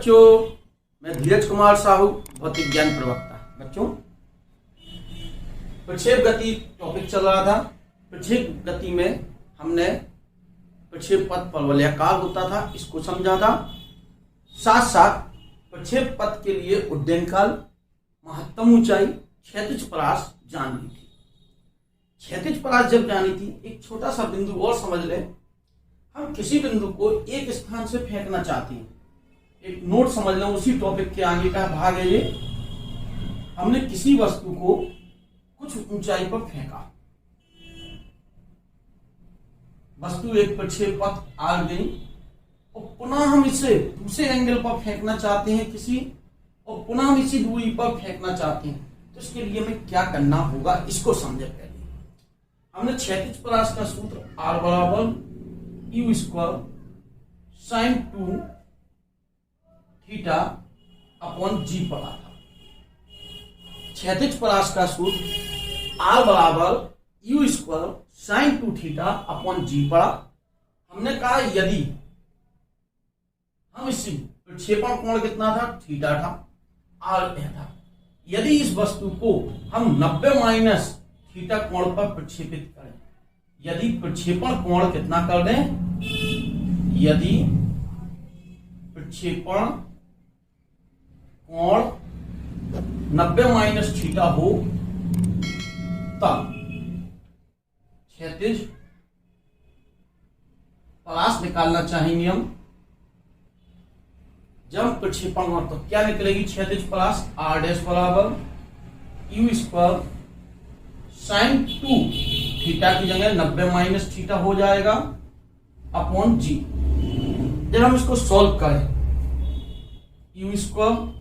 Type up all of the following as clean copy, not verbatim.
बच्चों, मैं धीरज कुमार साहू, भौतिक ज्ञान प्रवक्ता। बच्चों, प्रक्षेप गति टॉपिक चल रहा था। प्रक्षेप गति में हमने प्रक्षेप पथ परवलयाकार होता था, इसको समझा था। साथ साथ प्रक्षेप पथ के लिए उड्डयन काल, महत्तम ऊंचाई, क्षैतिज परास जाननी थी। क्षैतिज परास जब जानी थी, एक छोटा सा बिंदु और समझ ले। हम किसी बिंदु को एक स्थान से फेंकना चाहते हैं, एक नोट समझ लें, उसी टॉपिक के आगे का भाग है ये। हमने किसी वस्तु को कुछ ऊंचाई पर फेंका, वस्तु एक प्रक्षेप पथ आ गई, और पुनः हम इसे दूसरे एंगल पर फेंकना चाहते हैं किसी, और पुनः हम इसी दूरी पर फेंकना चाहते हैं। तो इसके लिए हमें क्या करना होगा, इसको समझे। पहले हमने क्षैतिज परास का सूत्र R बराबर U square sine 2 theta upon G पढ़ा था। क्षैतिज परास का सूत्र R बराबर U square sine 2 theta upon G पढ़ा। हमने कहा यदि हम इसी प्रक्षेपण कोण कितना था, थीटा था, R था। यदि इस वस्तु को हम 90 माइनस थीटा कोण पर प्रक्षेपित करें, यदि प्रक्षेपण कोण कितना कर दें, यदि प्रक्षेपण कोण 90 माइनस थीटा हो, तब क्षैतिज परास निकालना चाहेंगे हम। जब प्रक्षेपण कोण, तो क्या निकलेगी क्षैतिज परास, R डैश बराबर U स्क्वायर साइन 2 थीटा की जगह 90 माइनस थीटा हो जाएगा अपॉन G। जब हम इसको सॉल्व करें, U स्क्वायर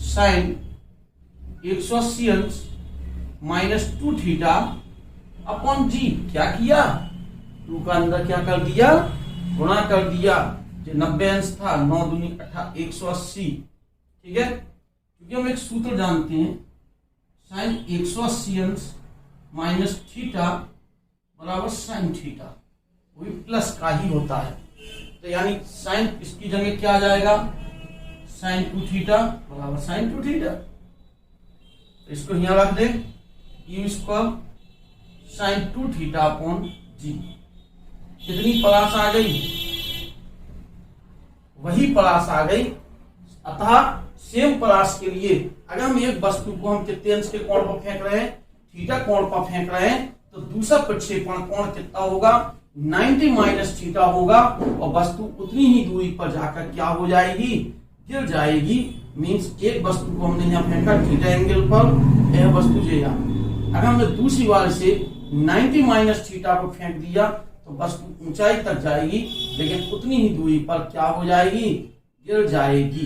साइन 180 अंश माइनस 2 थीटा अपॉन G। क्या किया, 2 का अंदर क्या कर दिया, गुणा कर दिया। जो 90 अंश था, 9 दूनी 180, ठीक है। क्योंकि हम एक सूत्र जानते हैं, साइन 180 अंश माइनस थीटा बराबर साइन थीटा, वो भी प्लस का ही होता है। तो यानी साइन, इसकी जगह क्या आ जाएगा, साइन 2 थीटा बराबर साइन 2 थीटा। तो इसको यहां रख दे, U square sine 2 theta upon G। कितनी परास आ गई, वही परास आ गई। अतः सेम परास के लिए अगर हम एक वस्तु को हम कितने अंश के कोण पर फेंक रहे हैं, थीटा कोण पर फेंक रहे हैं, तो दूसरा प्रक्षेपण कोण कितना होगा, 90 माइनस थीटा होगा, और वस्तु उतनी ही दूरी पर जाकर क्या हो जाएगी, गिर जाएगी। मींस एक वस्तु को हमने यहाँ फेंका थीटा एंगल पर, यह वस्तु जो अगर हमने दूसरी बार से 90 माइनस थीटा पर फेंक दिया, तो वस्तु ऊंचाई तक जाएगी, लेकिन उतनी ही दूरी पर क्या हो जाएगी, गिर जाएगी।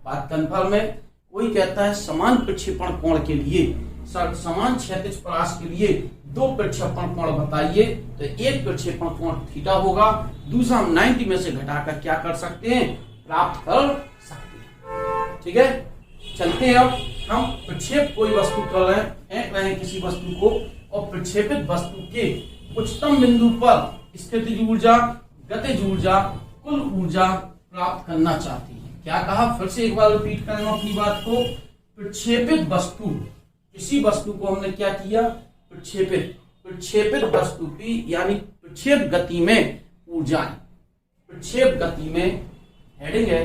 बात कंफर्म है। कोई कहता है समान प्रक्षेपण कोण के लिए, समान क्षैतिज परास के लिए 2 प्रक्षेपण कोण बताइए, तो एक प्रक्षेपण कोण थीटा होगा, दूसरा हम 90 में से घटाकर क्या कर सकते हैं, प्राप्त कर सकते हैं। ठीक है, चलते हैं। अब हम प्रक्षेप कोई वस्तु कर रहे हैं, फेंक रहे हैं किसी वस्तु को, और प्रक्षेपित वस्तु के उच्चतम बिंदु पर स्थितिज ऊर्जा, गतिज ऊर्जा, कुल ऊर्जा प्राप्त करना चाहती है। क्या कहा, फिर से एक बार रिपीट करेंगे अपनी बात को। प्रक्षेपित वस्तु, किसी वस्तु को हमने क्या किया, प्रक्षेपित वस्तु की यानी प्रक्षेप गति में ऊर्जा, प्रक्षेप गति में हेडिंग है,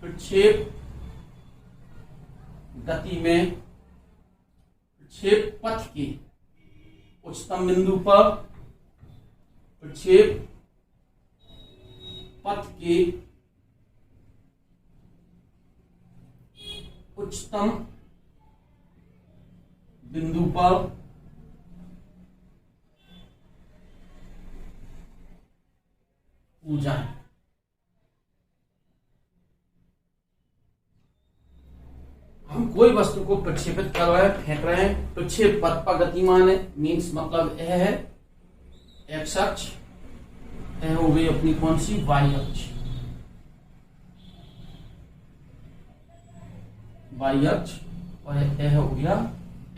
प्रक्षेप गति में प्रक्षेप पथ के उच्चतम बिंदु पर, प्रक्षेप पथ के उच्चतम बिंदु पर ऊर्जाएं। हम कोई वस्तु को प्रक्षेपित कर रहे हैं, फेंक रहे हैं, प्रक्षेप पथ पर गतिमान है, मीन्स मतलब यह है एक्स अक्ष, यह हो गई अपनी कौन सी, वाई अक्ष, वाई अक्ष, और यह हो गया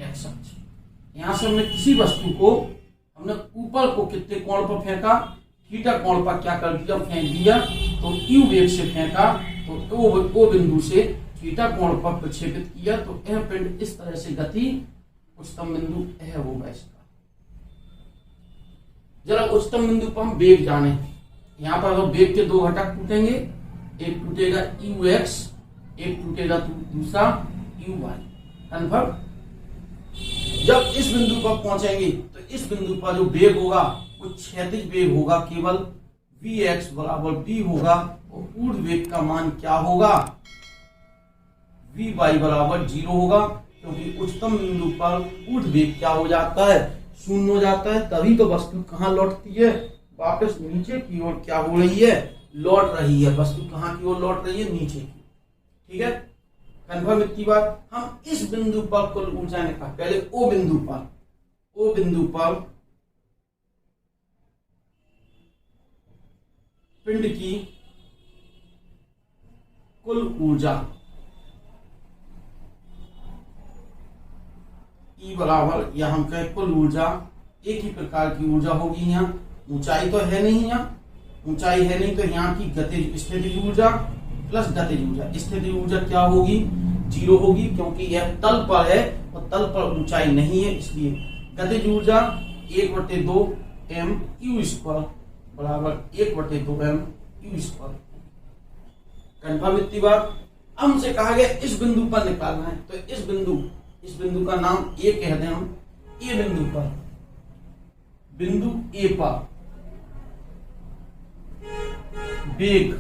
एक्स अक्ष। यहां से हमने किसी वस्तु को हमने ऊपर को कितने कोण पर फेंका, थीटा कोण पर क्या कर दिया, फेंक दिया, तो यू वेग से फेंका, तो ओ बिंदु से थीटा कोण पर प्रक्षेपित किया, तो यह पिंड इस तरह से गति उच्चतम बिंदु यह होगा इसका। जरा उच्चतम बिंदु पर हम वेग जाने, यहाँ पर वेग के दो घटक टूटेंगे, एक टूटेगा यू एक्स, एक टूटेगा दूसरा यू वाई। कन्फर्म। जब इस बिंदु पर पहुंचेंगे तो इस बिंदु पर जो वेग होगा वो क्षैतिज वेग होगा, केवल वी एक्स बराबर बी होगा, और ऊर्ध्व वेग का मान क्या होगा, वी वाई बराबर 0 होगा, क्योंकि उच्चतम बिंदु पर ऊर्ध्व वेग क्या हो जाता है, शून्य हो जाता है। तभी तो वस्तु कहाँ लौटती है, वापस नीचे की ओर क्या हो रही है, लौट रही है। वस्तु कहाँ की ओर लौट रही है, नीचे की। ठीक है, कन्फर्म इतनी बात। हम इस बिंदु पर कुल ऊर्जा निकाल, पहले ओ बिंदु पर पिंड की कुल ऊर्जा E बराबर, या हम कहें कुल ऊर्जा, एक ही प्रकार की ऊर्जा होगी। यहाँ ऊंचाई तो है नहीं, यहाँ ऊंचाई है नहीं, तो यहाँ की गतिज स्थितिज ऊर्जा प्लस गतिज ऊर्जा, स्थितिज ऊर्जा क्या होगी, 0 होगी, क्योंकि यह तल पर है और तल पर ऊंचाई नहीं है, इसलिए गतिज ऊर्जा 1/2 m u स्क्वायर बराबर 1/2 m u स्क्वायर। कन्फर्म इतनी बात। हमसे कहा गया इस बिंदु पर निकालना है, तो इस बिंदु का नाम ए कह दें हम। ए बिंदु ए पर वेग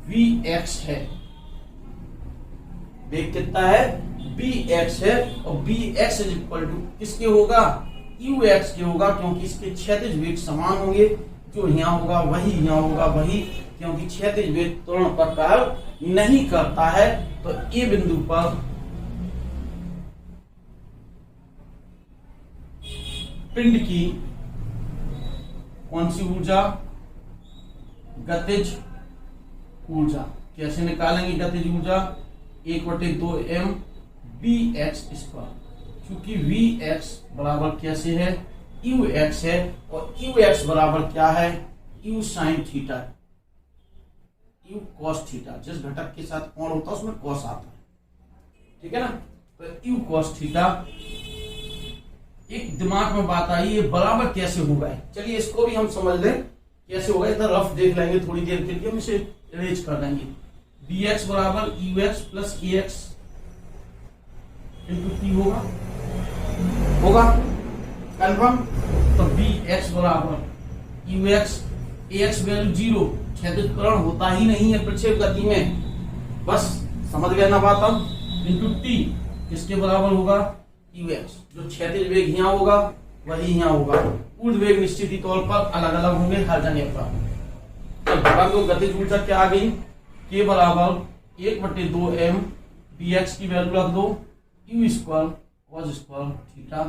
Vx है, वेग कितना है, Vx है, और Vx इज इक्वल टू किसके होगा, Ux के होगा, क्योंकि इसके क्षैतिज वेग समान होंगे, जो यहाँ होगा वही यहाँ होगा वही, क्योंकि क्षैतिज वेग त्वरण पर कार्य नहीं करता है। तो ए बिंदु पर पिंड की कौन सी ऊर्जा, गतिज ऊर्जा। कैसे निकालेंगे गतिज ऊर्जा, 1/2 m Vx स्क्वायर, क्योंकि Vx बराबर कैसे है, Ux है, और Ux बराबर क्या है, U sin theta, U cos theta. जिस घटक के साथ कोण होता है उसमें cos आता है, ठीक है ना। तो U cos थीटा। एक दिमाग में बात आई, ये बराबर कैसे होगा, चलिए इसको भी हम समझ लें कैसे होगा। इधर रफ देख लेंगे थोड़ी देर के लिए, हम इसे इरेज कर देंगे। Vx बराबर Ux plus Ax into T होगा कन्फर्म। तो Vx बराबर Ux, Ax वैल्यू 0, क्षैतिजकरण होता ही नहीं है प्रक्षेप गति में, बस समझ गए ना बात। अब इंटू T किसके बराबर होगा, Ux, जो क्षैतिज वेग यहाँ होगा वही यहाँ होगा, ऊर्ध्व वेग निश्चित ही तौर पर अलग अलग होंगे हर जगह पर। तो गतिज ऊर्जा क्या आ गई, K बराबर 1/2 m Vx की वैल्यू रख दो, U square cos square theta.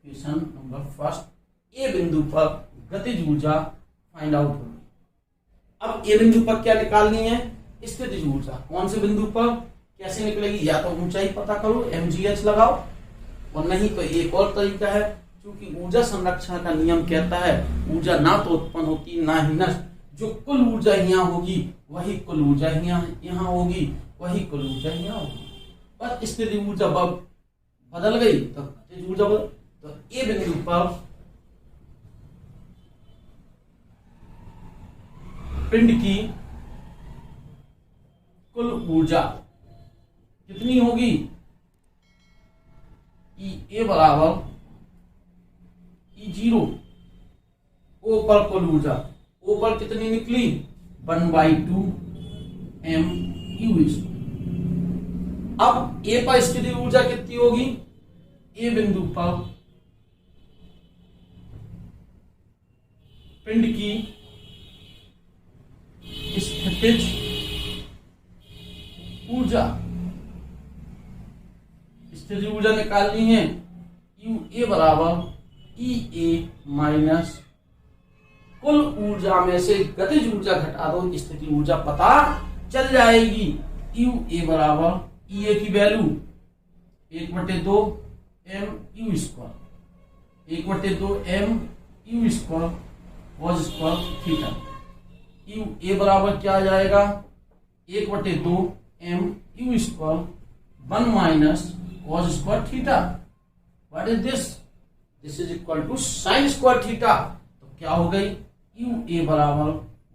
Equation number first. A बिंदु पर गतिज ऊर्जा फाइंड आउट होगी। अब ए बिंदु पर क्या निकालनी है, स्थितिज ऊर्जा। कौन से बिंदु पर कैसे निकलेगी, या तो ऊंचाई पता करो mgh लगाओ, और नहीं तो एक और तरीका है, क्योंकि ऊर्जा संरक्षण का नियम कहता है ऊर्जा ना तो उत्पन्न होती ना ही नष्ट, जो कुल ऊर्जा यहाँ होगी वही कुल ऊर्जा यहाँ होगी, वही कुल ऊर्जा यहाँ होगी। पर स्थिति ऊर्जा बदल गई तो गतिज ऊर्जा बदल। तो ए बिंदु पर पिंड की कुल ऊर्जा कितनी होगी, ए बराबर E0, ओ पर कुल ऊर्जा, ओ पर कितनी निकली 1/2 m U। अब ए पर स्थितिज ऊर्जा कितनी होगी, ए बिंदु पर पिंड की स्थितिज ऊर्जा, स्थितिज ऊर्जा निकालनी है, यू ए बराबर E a माइनस कुल ऊर्जा में से गतिज ऊर्जा घटा दो, स्थिति ऊर्जा पता चल जाएगी। यू ए बराबर ई ए की value 1/2 m U square, 1/2 m U square cos square theta. U A बराबर क्या आ जाएगा, 1/2 m U square 1 minus cos square theta. What is this, this is equal to sine square theta. तो क्या हो गई, U A बराबर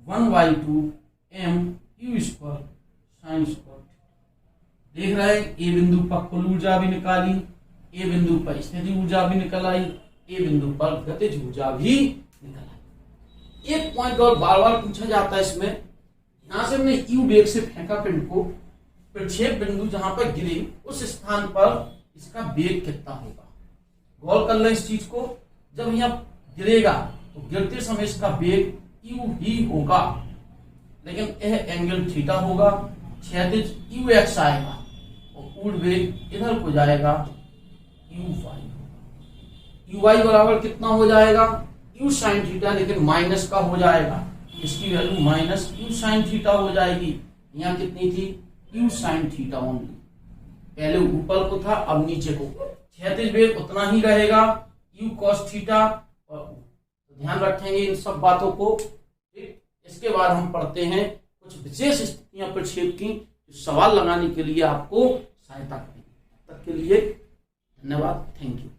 1/2 m U square sine square. देख रहे हैं, ए बिंदु पर कुल ऊर्जा भी निकाली, ए बिंदु पर स्थिति ऊर्जा भी निकल आई, ए बिंदु पर गतिज ऊर्जा भी निकल आई। एक पॉइंट और बार बार पूछा जाता है इसमें, यहां से हमने यू वेग से फेंका पिंड को, प्रक्षेप बिंदु जहां पर गिरे उस स्थान पर इसका वेग कितना होगा। गौर कर लें इस चीज को, जब यहां गिरेगा तो गिरते समय इसका वेग यू ही होगा, लेकिन यह एंगल थीटा होगा, क्षैतिज यू एक्स आएगा और ऊर्ध्व वेग इधर को जाएगा यू वाई। यू वाई बराबर कितना हो जाएगा, यू साइन थीटा, लेकिन माइनस का हो जाएगा, इसकी value minus you sine theta हो जाएगी। यहाँ कितनी थी, यू साइन थीटा ओनली, पहले ऊपर को था अब नीचे को, क्षैतिज वेग उतना ही रहेगा यू कॉस थीटा। और ध्यान रखेंगे इन सब बातों को। इसके बाद हम पढ़ते हैं कुछ विशेष स्थितियां प्रक्षेप की जो सवाल लगाने के लिए आपको सहायता करेंगे। तब तक के लिए धन्यवाद, थैंक यू।